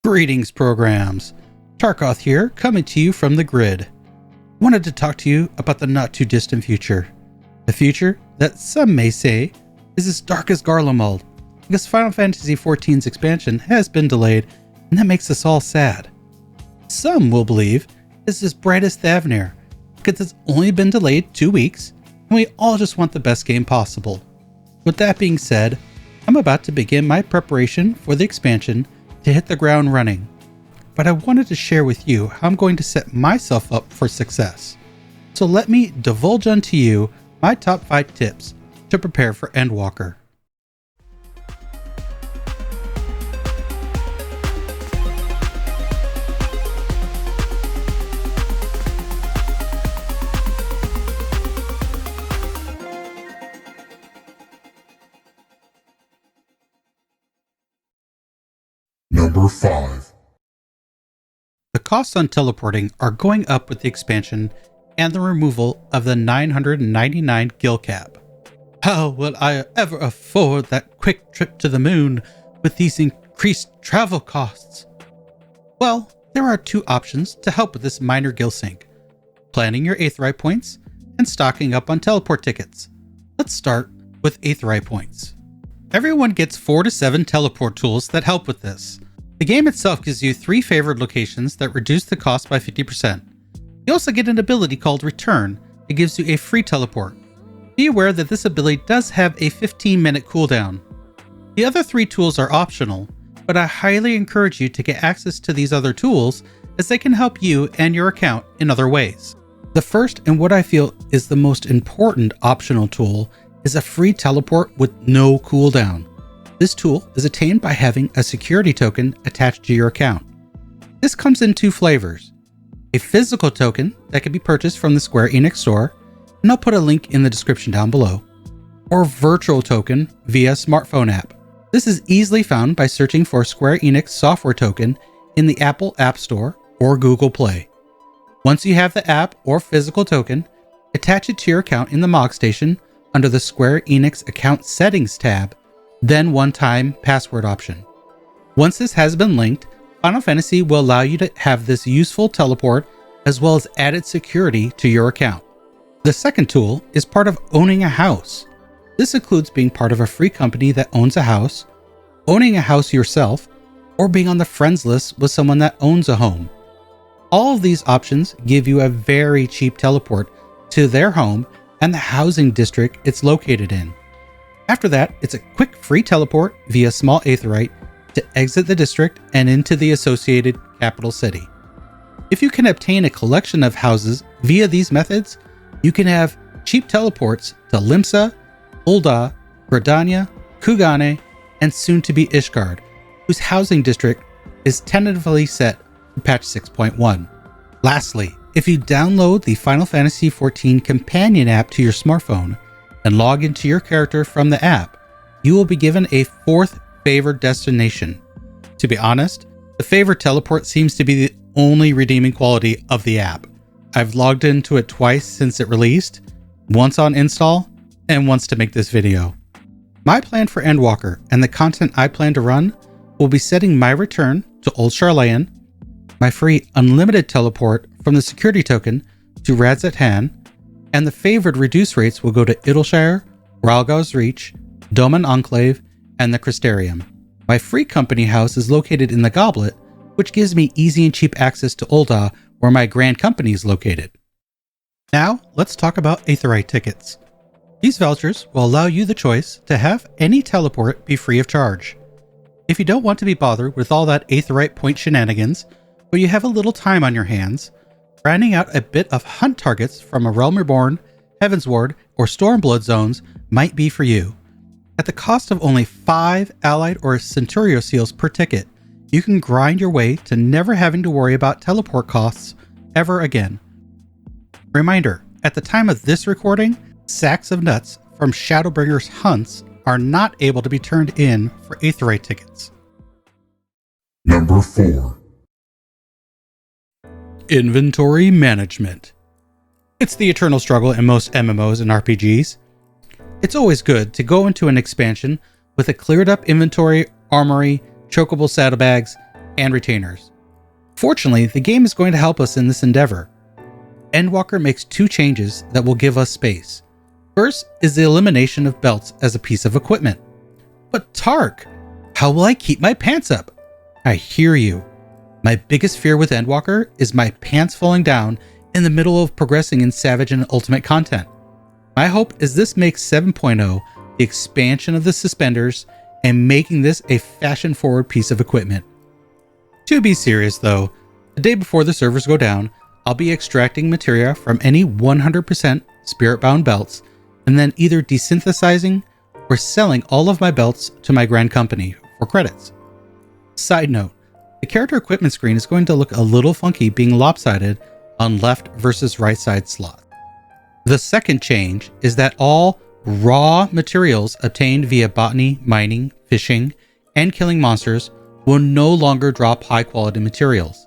Greetings, programs. Tarkoth here, coming to you from the grid. Wanted to talk to you about the not too distant future. The future that some may say is as dark as Garlemald, because Final Fantasy XIV's expansion has been delayed, and that makes us all sad. Some will believe it's as bright as Thavnir, because it's only been delayed 2 weeks, and we all just want the best game possible. With that being said, I'm about to begin my preparation for the expansion to hit the ground running, but I wanted to share with you how I'm going to set myself up for success. So let me divulge unto you my top 5 tips to prepare for Endwalker. Number 5. The costs on teleporting are going up with the expansion and the removal of the 999 gil cap. How will I ever afford that quick trip to the moon with these increased travel costs? Well, there are 2 options to help with this minor gil sink: planning your Aetheryte points and stocking up on teleport tickets. Let's start with Aetheryte points. Everyone gets 4 to 7 teleport tools that help with this. The game itself gives you 3 favored locations that reduce the cost by 50%. You also get an ability called Return that gives you a free teleport. Be aware that this ability does have a 15-minute cooldown. The other 3 tools are optional, but I highly encourage you to get access to these other tools as they can help you and your account in other ways. The first, and what I feel is the most important optional tool, is a free teleport with no cooldown. This tool is attained by having a security token attached to your account. This comes in 2 flavors: a physical token that can be purchased from the Square Enix store, and I'll put a link in the description down below, or virtual token via smartphone app. This is easily found by searching for Square Enix software token in the Apple App Store or Google Play. Once you have the app or physical token, attach it to your account in the Mog Station under the Square Enix Account Settings tab, then one-time password option. Once this has been linked, Final Fantasy will allow you to have this useful teleport as well as added security to your account. The second tool is part of owning a house. This includes being part of a free company that owns a house, owning a house yourself, or being on the friends list with someone that owns a home. All of these options give you a very cheap teleport to their home and the housing district it's located in. After that, it's a quick free teleport via small Aetheryte to exit the district and into the associated capital city. If you can obtain a collection of houses via these methods, you can have cheap teleports to Limsa, Ul'dah, Gridania, Kugane, and soon to be Ishgard, whose housing district is tentatively set for patch 6.1. Lastly, if you download the Final Fantasy XIV companion app to your smartphone and log into your character from the app, you will be given a 4th favored destination. To be honest, the favored teleport seems to be the only redeeming quality of the app. I've logged into it twice since it released, once on install, and once to make this video. My plan for Endwalker and the content I plan to run will be setting my return to Old Sharlayan, my free unlimited teleport from the security token to Radzat Han, and the favored reduce rates will go to Idyllshire, Ralgau's Reach, Doman Enclave, and the Crystarium. My free company house is located in the Goblet, which gives me easy and cheap access to Ul'dah, where my grand company is located. Now, let's talk about Aetheryte tickets. These vouchers will allow you the choice to have any teleport be free of charge. If you don't want to be bothered with all that Aetheryte point shenanigans, but you have a little time on your hands, grinding out a bit of hunt targets from a Realm Reborn, Heavensward, or Stormblood zones might be for you. At the cost of only 5 Allied or Centurio seals per ticket, you can grind your way to never having to worry about teleport costs ever again. Reminder, at the time of this recording, sacks of nuts from Shadowbringer's hunts are not able to be turned in for Aetheryte tickets. Number 4. Inventory management. It's the eternal struggle in most MMOs and RPGs. It's always good to go into an expansion with a cleared up inventory, armory, chocobo saddlebags, and retainers. Fortunately, the game is going to help us in this endeavor. Endwalker makes 2 changes that will give us space. First is the elimination of belts as a piece of equipment. But Tark, how will I keep my pants up? I hear you. My biggest fear with Endwalker is my pants falling down in the middle of progressing in Savage and Ultimate content. My hope is this makes 7.0 the expansion of the suspenders and making this a fashion-forward piece of equipment. To be serious though, the day before the servers go down, I'll be extracting materia from any 100% spirit-bound belts and then either desynthesizing or selling all of my belts to my grand company for credits. Side note, the character equipment screen is going to look a little funky being lopsided on left versus right side slots. The second change is that all raw materials obtained via botany, mining, fishing, and killing monsters will no longer drop high quality materials.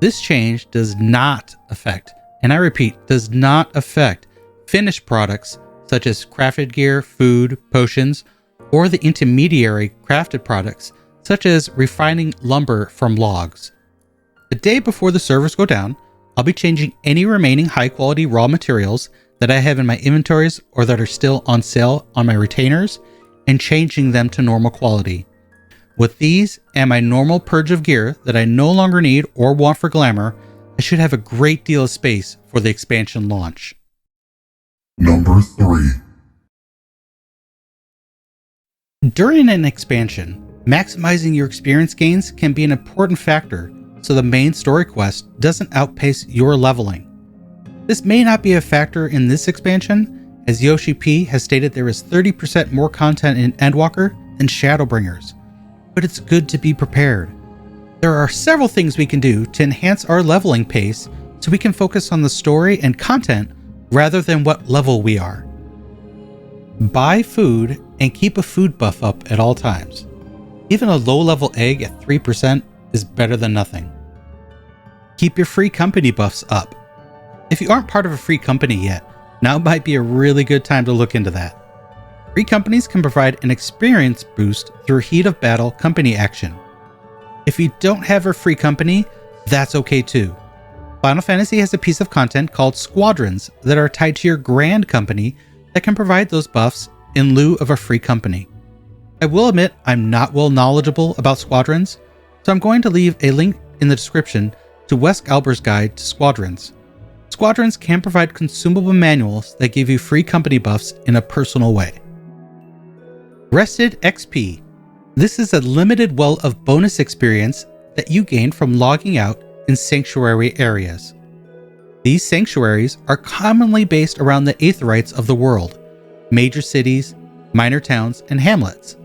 This change does not affect, and I repeat, does not affect finished products such as crafted gear, food, potions, or the intermediary crafted products such as refining lumber from logs. The day before the servers go down, I'll be changing any remaining high quality raw materials that I have in my inventories or that are still on sale on my retainers and changing them to normal quality. With these and my normal purge of gear that I no longer need or want for glamour, I should have a great deal of space for the expansion launch. Number 3. During an expansion, maximizing your experience gains can be an important factor so the main story quest doesn't outpace your leveling. This may not be a factor in this expansion, as Yoshi P has stated there is 30% more content in Endwalker than Shadowbringers, but it's good to be prepared. There are several things we can do to enhance our leveling pace so we can focus on the story and content rather than what level we are. Buy food and keep a food buff up at all times. Even a low-level egg at 3% is better than nothing. Keep your free company buffs up. If you aren't part of a free company yet, now might be a really good time to look into that. Free companies can provide an experience boost through heat of battle company action. If you don't have a free company, that's okay too. Final Fantasy has a piece of content called Squadrons that are tied to your grand company that can provide those buffs in lieu of a free company. I will admit I'm not well knowledgeable about Squadrons, so I'm going to leave a link in the description to Wes Galber's guide to Squadrons. Squadrons can provide consumable manuals that give you free company buffs in a personal way. Rested XP. This is a limited well of bonus experience that you gain from logging out in sanctuary areas. These sanctuaries are commonly based around the aetherytes of the world, major cities, minor towns, and hamlets.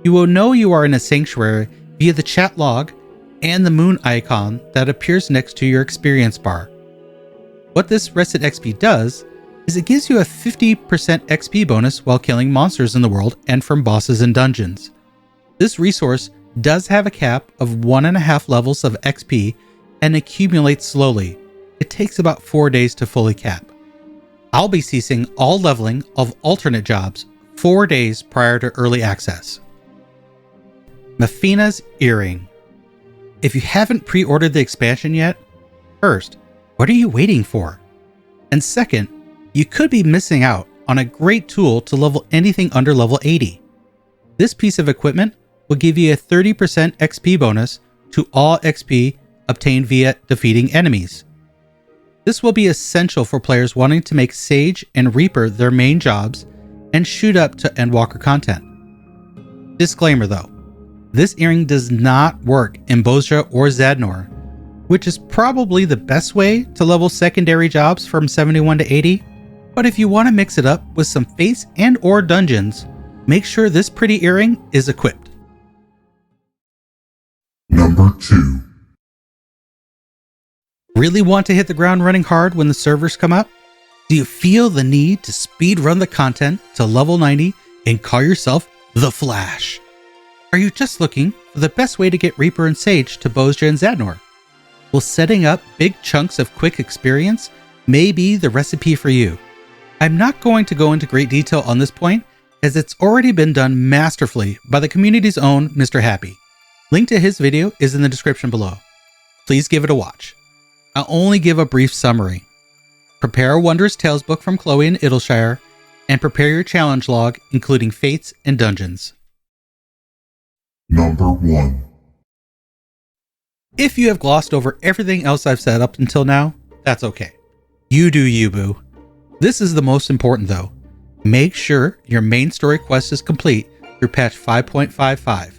You will know you are in a sanctuary via the chat log and the moon icon that appears next to your experience bar. What this Rested XP does is it gives you a 50% XP bonus while killing monsters in the world and from bosses and dungeons. This resource does have a cap of 1.5 levels of XP and accumulates slowly. It takes about 4 days to fully cap. I'll be ceasing all leveling of alternate jobs 4 days prior to early access. Mafina's Earring. If you haven't pre-ordered the expansion yet, first, what are you waiting for? And second, you could be missing out on a great tool to level anything under level 80. This piece of equipment will give you a 30% XP bonus to all XP obtained via defeating enemies. This will be essential for players wanting to make Sage and Reaper their main jobs and shoot up to Endwalker content. Disclaimer though, this earring does not work in Bozja or Zadnor, which is probably the best way to level secondary jobs from 71 to 80, but if you want to mix it up with some face and or dungeons, make sure this pretty earring is equipped. Number 2. Really want to hit the ground running hard when the servers come up? Do you feel the need to speed run the content to level 90 and call yourself the Flash? Are you just looking for the best way to get Reaper and Sage to Bozja and Zadnor? Well, setting up big chunks of quick experience may be the recipe for you. I'm not going to go into great detail on this point, as it's already been done masterfully by the community's own Mr. Happy. Link to his video is in the description below. Please give it a watch. I'll only give a brief summary. Prepare a Wondrous Tales book from Chloe and Idleshire, and prepare your challenge log, including fates and dungeons. Number 1. If you have glossed over everything else I've said up until now, that's okay. You do you, boo. This is the most important though. Make sure your main story quest is complete through patch 5.55.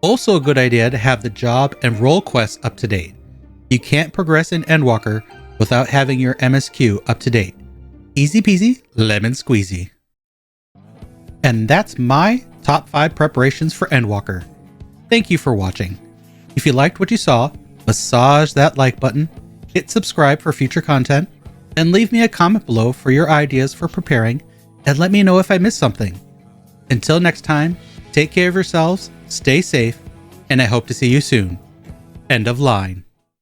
Also a good idea to have the job and role quests up to date. You can't progress in Endwalker without having your MSQ up to date. Easy peasy, lemon squeezy. And that's my top 5 preparations for Endwalker. Thank you for watching. If you liked what you saw, massage that like button, hit subscribe for future content, and leave me a comment below for your ideas for preparing, and let me know if I missed something. Until next time, take care of yourselves, stay safe, and I hope to see you soon. End of line.